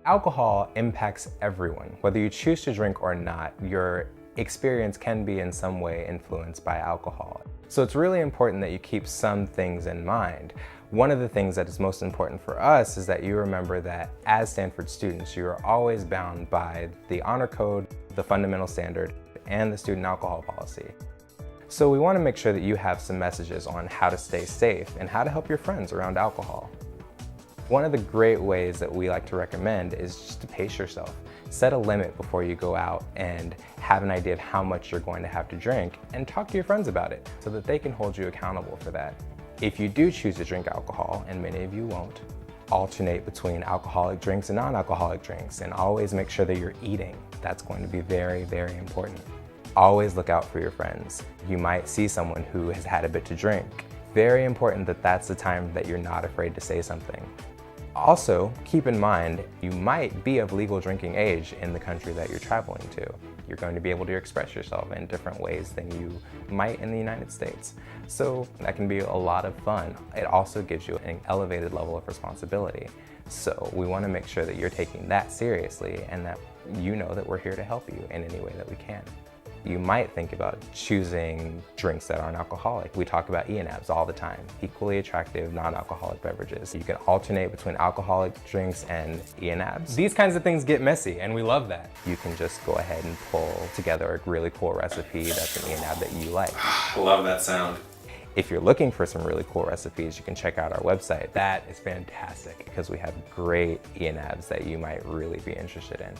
Alcohol impacts everyone. Whether you choose to drink or not, your experience can be in some way influenced by alcohol. So it's really important that you keep some things in mind. One of the things that is most important for us is that you remember that as Stanford students, you are always bound by the honor code, the fundamental standard, and the student alcohol policy. So we want to make sure that you have some messages on how to stay safe and how to help your friends around alcohol. One of the great ways that we like to recommend is just to pace yourself. Set a limit before you go out and have an idea of how much you're going to have to drink, and talk to your friends about it so that they can hold you accountable for that. If you do choose to drink alcohol, and many of you won't, alternate between alcoholic drinks and non-alcoholic drinks, and always make sure that you're eating. That's going to be very, very important. Always look out for your friends. You might see someone who has had a bit to drink. Very important that that's the time that you're not afraid to say something. Also, keep in mind, you might be of legal drinking age in the country that you're traveling to. You're going to be able to express yourself in different ways than you might in the United States. So that can be a lot of fun. It also gives you an elevated level of responsibility. So we want to make sure that you're taking that seriously and that you know that we're here to help you in any way that we can. You might think about choosing drinks that aren't alcoholic. We talk about ENABs all the time, equally attractive non-alcoholic beverages. You can alternate between alcoholic drinks and ENABs. These kinds of things get messy, and we love that. You can just go ahead and pull together a really cool recipe that's an ENAB that you like. I love that sound. If you're looking for some really cool recipes, you can check out our website. That is fantastic because we have great ENABs that you might really be interested in.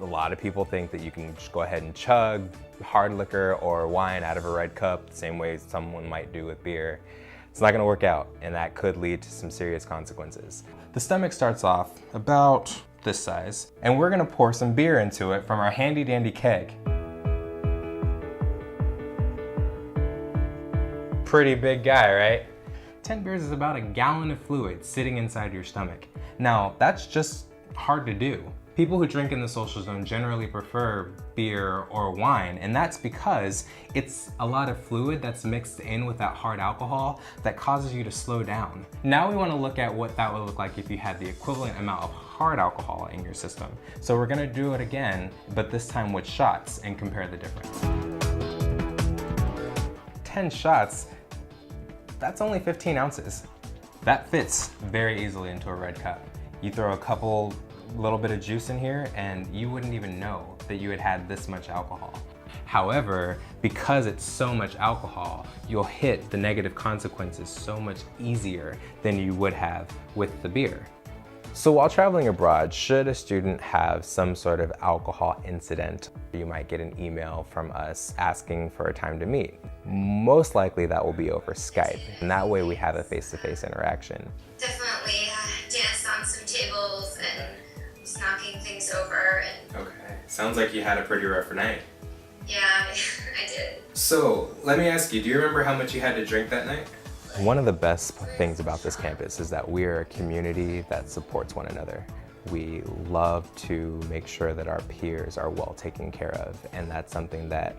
A lot of people think that you can just go ahead and chug hard liquor or wine out of a red cup the same way someone might do with beer. It's not gonna work out, and that could lead to some serious consequences. The stomach starts off about this size, and we're gonna pour some beer into it from our handy dandy keg. Pretty big guy, right? 10 beers is about a gallon of fluid sitting inside your stomach. Now, that's just hard to do. People who drink in the social zone generally prefer beer or wine, and that's because it's a lot of fluid that's mixed in with that hard alcohol that causes you to slow down. Now we want to look at what that would look like if you had the equivalent amount of hard alcohol in your system. So we're going to do it again, but this time with shots, and compare the difference. 10 shots, that's only 15 ounces. That fits very easily into a red cup. You throw a little bit of juice in here and you wouldn't even know that you had had this much alcohol. However, because it's so much alcohol, you'll hit the negative consequences so much easier than you would have with the beer. So while traveling abroad, should a student have some sort of alcohol incident, you might get an email from us asking for a time to meet. Most likely that will be over Skype, and that way we have a face-to-face interaction. Definitely danced on some tables and was knocking things over. Okay, sounds like you had a pretty rough night. Yeah, I did. So, let me ask you, do you remember how much you had to drink that night? One of the best things about this campus is that we're a community that supports one another. We love to make sure that our peers are well taken care of, and that's something that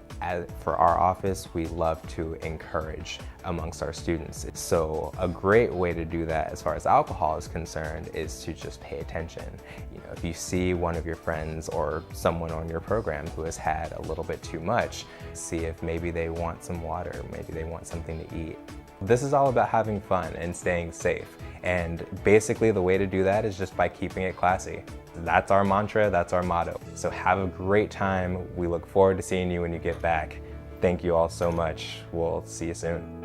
for our office we love to encourage amongst our students. So a great way to do that as far as alcohol is concerned is to just pay attention. You know, if you see one of your friends or someone on your program who has had a little bit too much, see if maybe they want some water, maybe they want something to eat. This is all about having fun and staying safe. And basically the way to do that is just by keeping it classy. That's our mantra, that's our motto. So have a great time. We look forward to seeing you when you get back. Thank you all so much. We'll see you soon.